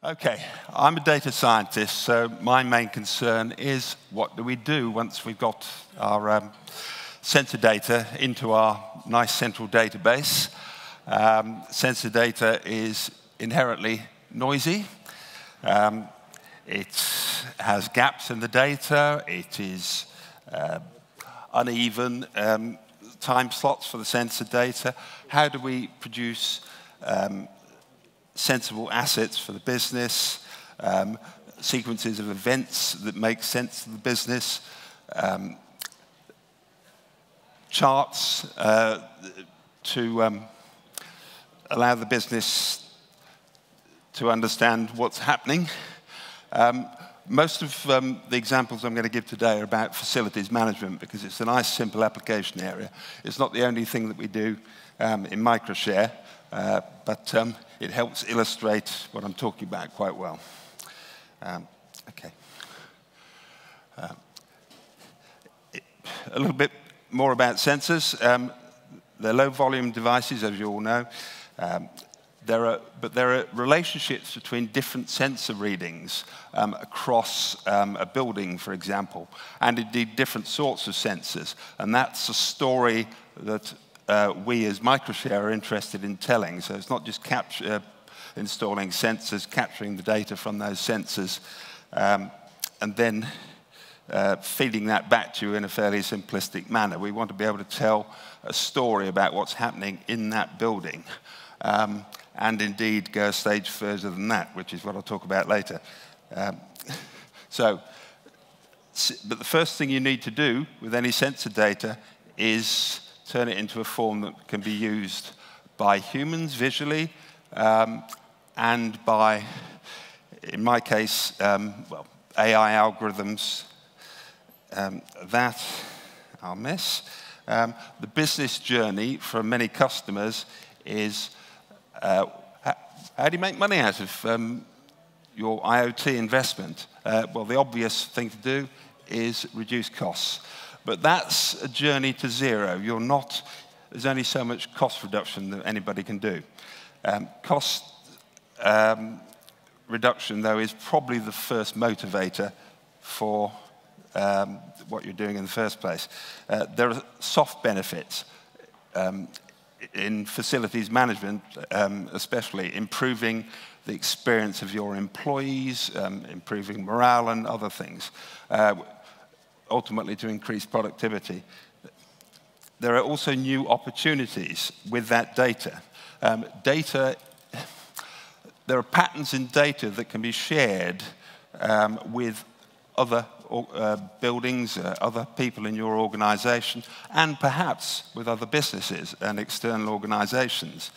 Okay, I'm a data scientist, so my main concern is what do we do once we've got our sensor data into our nice central database. Sensor data is inherently noisy. It has gaps in the data. It is uneven time slots for the sensor data. How do we produce sensible assets for the business, sequences of events that make sense to the business, charts to allow the business to understand what's happening. Most of the examples I'm going to give today are about facilities management because it's a nice, simple application area. It's not the only thing that we do in Microshare, but it helps illustrate what I'm talking about quite well. Okay. A little bit more about sensors. They're low-volume devices, as you all know. But there are relationships between different sensor readings across a building, for example, and indeed different sorts of sensors. And that's a story that we as Microshare are interested in telling. So it's not just installing sensors, capturing the data from those sensors, and then feeding that back to you in a fairly simplistic manner. We want to be able to tell a story about what's happening in that building. And indeed go a stage further than that, which is what I'll talk about later. But the first thing you need to do with any sensor data is turn it into a form that can be used by humans visually, and by, in my case, well, AI algorithms. That I'll miss. The business journey for many customers is how do you make money out of your IoT investment? Well, the obvious thing to do is reduce costs. But that's a journey to zero. There's only so much cost reduction that anybody can do. Cost reduction, though, is probably the first motivator for what you're doing in the first place. There are soft benefits. In facilities management, especially, improving the experience of your employees, improving morale and other things, ultimately to increase productivity. There are also new opportunities with that data. There are patterns in data that can be shared with other buildings, other people in your organization, and perhaps with other businesses and external organizations.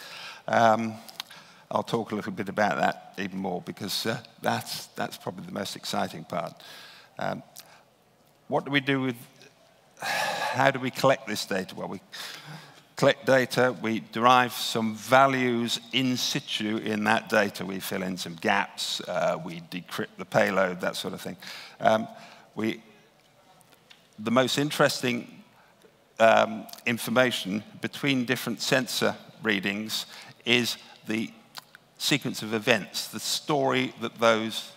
I'll talk a little bit about that even more because that's probably the most exciting part. What do we do with, how do we collect this data? Well, we collect data, we derive some values in situ in that data. We fill in some gaps, we decrypt the payload, that sort of thing. The most interesting information between different sensor readings is the sequence of events, the story that those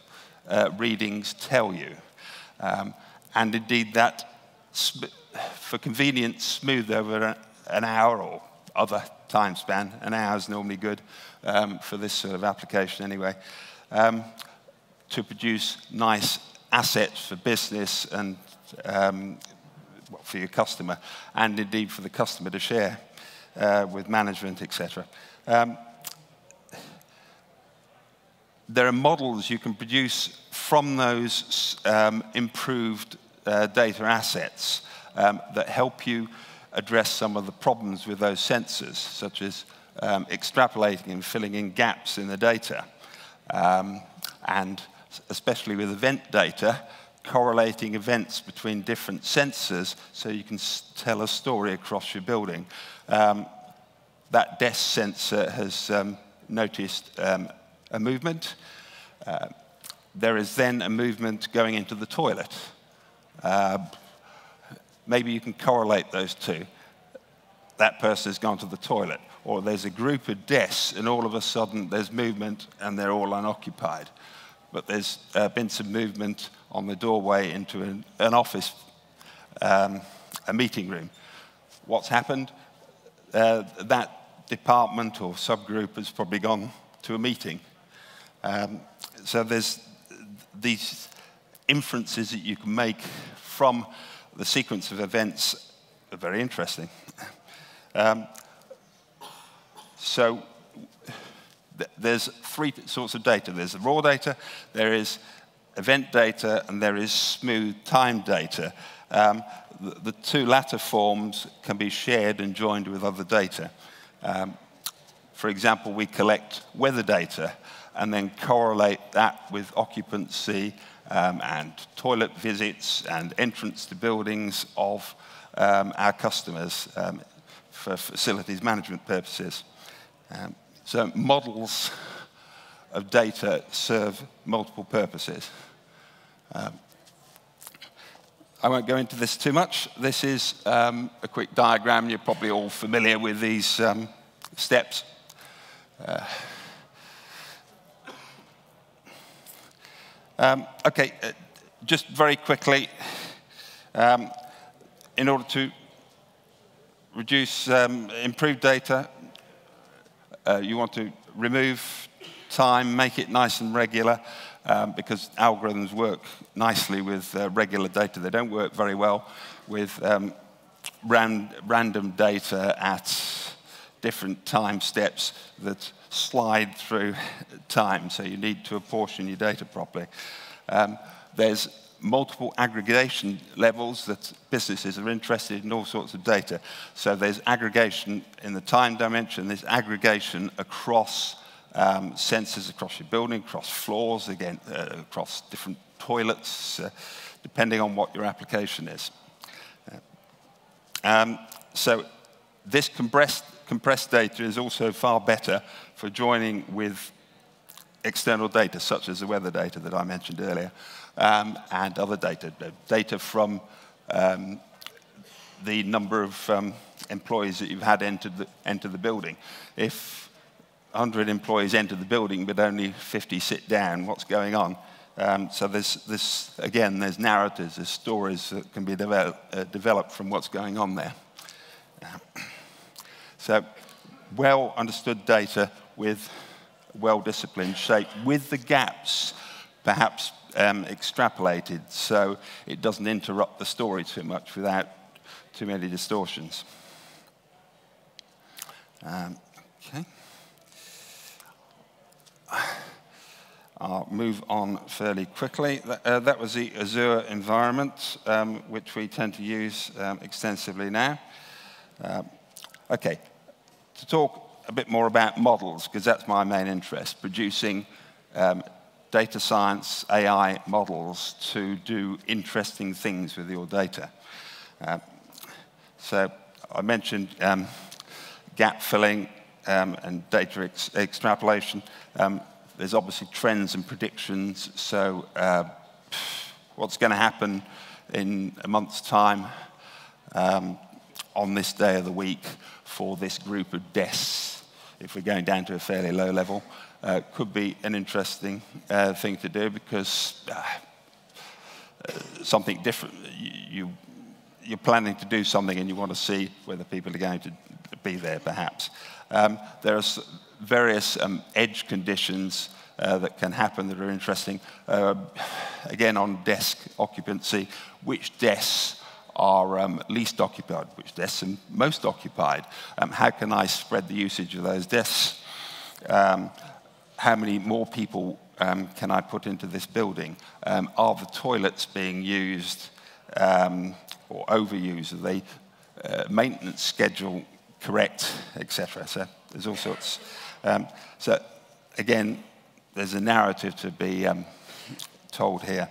readings tell you. And indeed that, for convenience, smoothed over an hour or other time span. An hour is normally good for this sort of application anyway, to produce nice assets for business and for your customer, and indeed for the customer to share with management, etc. There are models you can produce from those improved data assets that help you address some of the problems with those sensors, such as extrapolating and filling in gaps in the data, and especially with event data, correlating events between different sensors so you can tell a story across your building. That desk sensor has noticed a movement. There is then a movement going into the toilet. Maybe you can correlate those two. that person has gone to the toilet. Or there's a group of desks, and all of a sudden there's movement, and they're all unoccupied. But there's been some movement on the doorway into an office, a meeting room. What's happened? That department or subgroup has probably gone to a meeting. So there's these inferences that you can make from the sequence of events are very interesting. So there's three sorts of data. There's the raw data, there is event data, and there is smooth time data. The two latter forms can be shared and joined with other data. For example, we collect weather data and then correlate that with occupancy and toilet visits and entrance to buildings of our customers for facilities management purposes. So models of data serve multiple purposes. I won't go into this too much. This is a quick diagram. You're probably all familiar with these steps. Okay, just very quickly, in order to improve data, you want to remove time, make it nice and regular, because algorithms work nicely with regular data. They don't work very well with random data at different time steps that slide through time, so you need to apportion your data properly. There's multiple aggregation levels that businesses are interested in all sorts of data. So there's aggregation in the time dimension, there's aggregation across sensors across your building, across floors, again, across different toilets, depending on what your application is. So this compressed data is also far better for joining with external data, such as the weather data that I mentioned earlier, and other data from the number of employees that you've had enter the building. If 100 employees enter the building, but only 50 sit down, what's going on? So again, there's narratives, there's stories that can be developed from what's going on there. So well understood data with well-disciplined shape, with the gaps perhaps extrapolated so it doesn't interrupt the story too much without too many distortions. Okay. I'll move on fairly quickly. That was the Azure environment, which we tend to use extensively now. Okay, to talk a bit more about models, because that's my main interest, producing data science, AI models to do interesting things with your data. So I mentioned gap filling and data extrapolation. There's obviously trends and predictions, so what's going to happen in a month's time on this day of the week for this group of desks, if we're going down to a fairly low level, could be an interesting thing to do, because something different, you're planning to do something and you want to see whether people are going to be there, perhaps. There are various edge conditions that can happen that are interesting. Again, on desk occupancy, which desks are least occupied, which desks are most occupied? How can I spread the usage of those desks? How many more people can I put into this building? Are the toilets being used or overused? Are they maintenance schedule correct, etc.? So there's all sorts. So again, there's a narrative to be told here.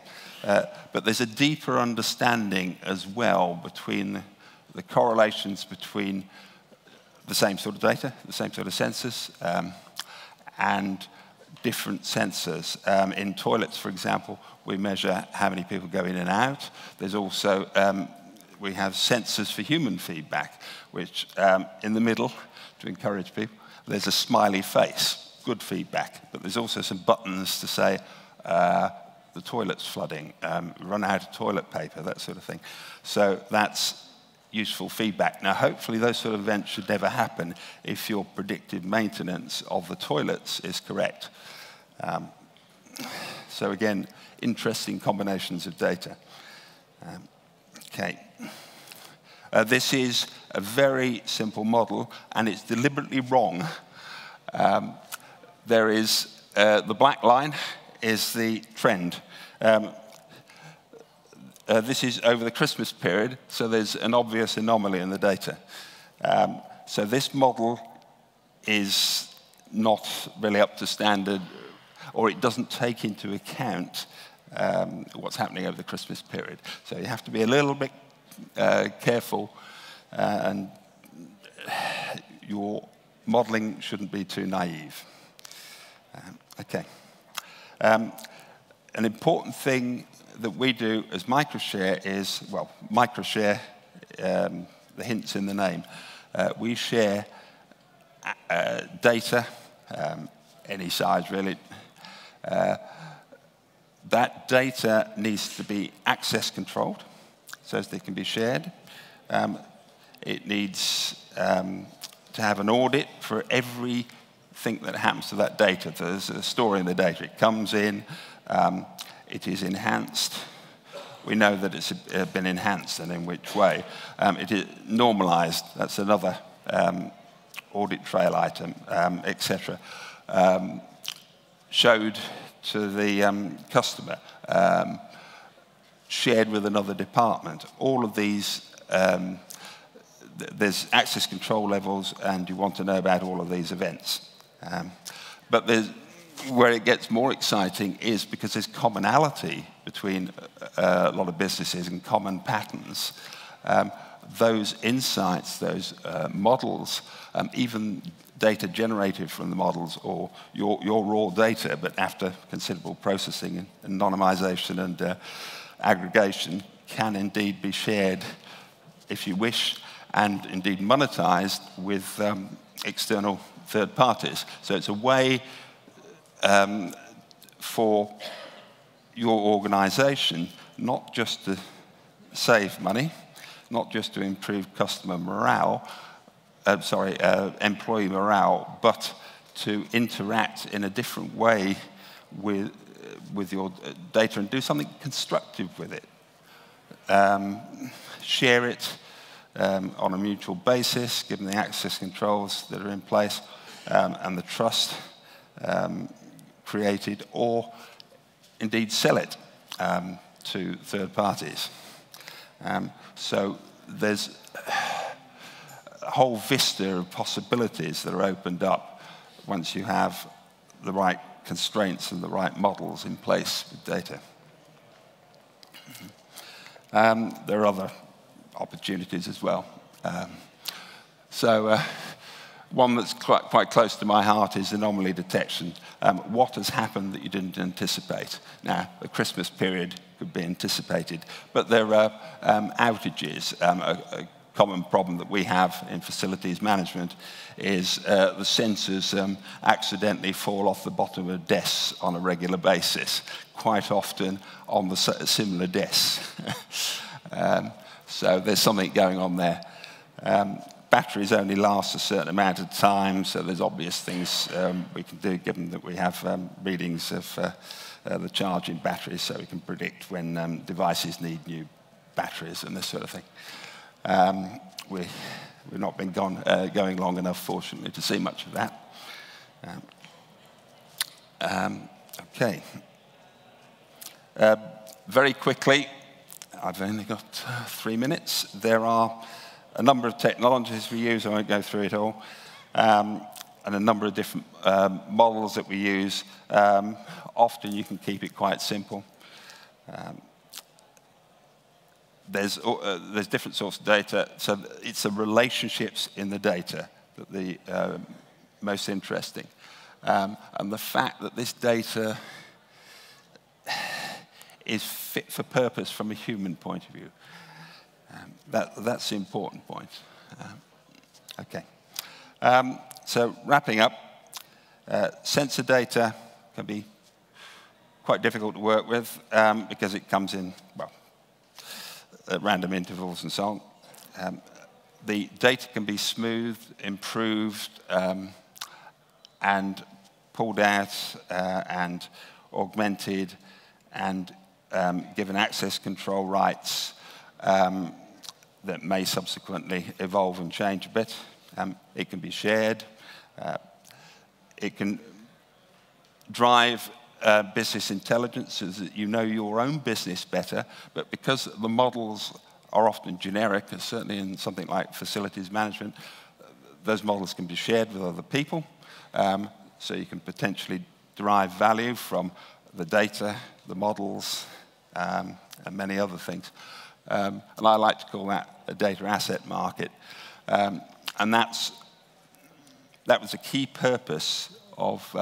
But there's a deeper understanding as well between the correlations between the same sort of data, the same sort of sensors, and different sensors. In toilets, for example, we measure how many people go in and out. There's also we have sensors for human feedback, which in the middle, to encourage people, there's a smiley face, good feedback, but there's also some buttons to say, the toilet's flooding, run out of toilet paper, that sort of thing. So that's useful feedback. Now, hopefully those sort of events should never happen if your predictive maintenance of the toilets is correct. So again, interesting combinations of data. Okay. This is a very simple model, and it's deliberately wrong. There is the black line is the trend. This is over the Christmas period, so there's an obvious anomaly in the data. So this model is not really up to standard, or it doesn't take into account what's happening over the Christmas period. So you have to be a little bit careful, and your modeling shouldn't be too naive. Okay. An important thing that we do as Microshare is, well, Microshare, the hint's in the name. We share data, any size really. That data needs to be access controlled so as they can be shared. It needs to have an audit for everything that happens to that data. There's a story in the data. It comes in, it is enhanced. We know that it's been enhanced and in which way. It is normalized. That's another audit trail item, etc. Showed to the customer, shared with another department. All of these, there's access control levels, and you want to know about all of these events. But where it gets more exciting is because there's commonality between a lot of businesses and common patterns. Those insights, those models, even data generated from the models or your raw data, but after considerable processing and anonymization and aggregation, can indeed be shared, if you wish, and indeed monetized with external third parties. So it's a way for your organization not just to save money, not just to improve customer morale, employee morale, but to interact in a different way with your data and do something constructive with it. Share it on a mutual basis, given the access controls that are in place and the trust created, or indeed sell it to third parties. So there's a whole vista of possibilities that are opened up once you have the right constraints and the right models in place with data. There are other opportunities as well. One that's quite close to my heart is anomaly detection. What has happened that you didn't anticipate? Now, the Christmas period could be anticipated, but there are outages. A common problem that we have in facilities management is the sensors accidentally fall off the bottom of desks on a regular basis, quite often on the similar desks. So there's something going on there. Batteries only last a certain amount of time, so there's obvious things we can do, given that we have readings of the charge in batteries, so we can predict when devices need new batteries and this sort of thing. We've not been going long enough, fortunately, to see much of that. Okay. Very quickly, I've only got 3 minutes. There are a number of technologies we use, I won't go through it all, and a number of different models that we use. Often you can keep it quite simple. There's different sorts of data, so it's the relationships in the data that the most interesting. And the fact that this data is fit for purpose from a human point of view. That's the important point. Okay. So wrapping up, sensor data can be quite difficult to work with because it comes in, well, at random intervals and so on. The data can be smoothed, improved, and pulled out and augmented and given access control rights that may subsequently evolve and change a bit. It can be shared. It can drive business intelligence so that you know your own business better, but because the models are often generic, certainly in something like facilities management, those models can be shared with other people, so you can potentially derive value from the data, the models, and many other things. And I like to call that a data asset market. And that was a key purpose of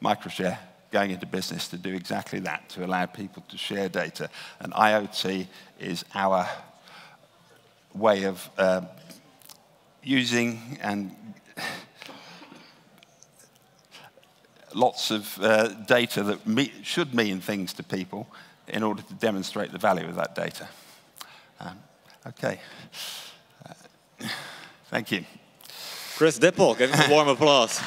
Microshare going into business, to do exactly that, to allow people to share data. And IoT is our way of using and lots of data that should mean things to people in order to demonstrate the value of that data. Okay. Thank you. Chris Dipple, give him a warm applause.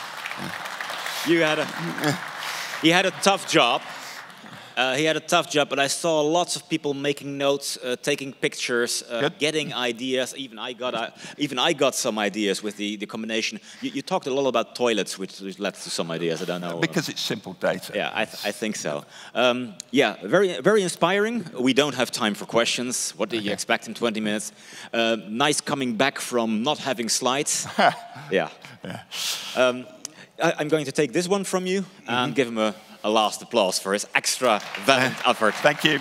He had a tough job. But I saw lots of people making notes, taking pictures, getting ideas. Even I got some ideas with the combination. You talked a lot about toilets, which led to some ideas. I don't know. Because it's simple data. Yeah, I think so. Yeah, very inspiring. We don't have time for questions. What do you expect in 20 minutes? Nice coming back from not having slides. Yeah. I'm going to take this one from you and give him a last applause for his extra valiant effort. Thank you.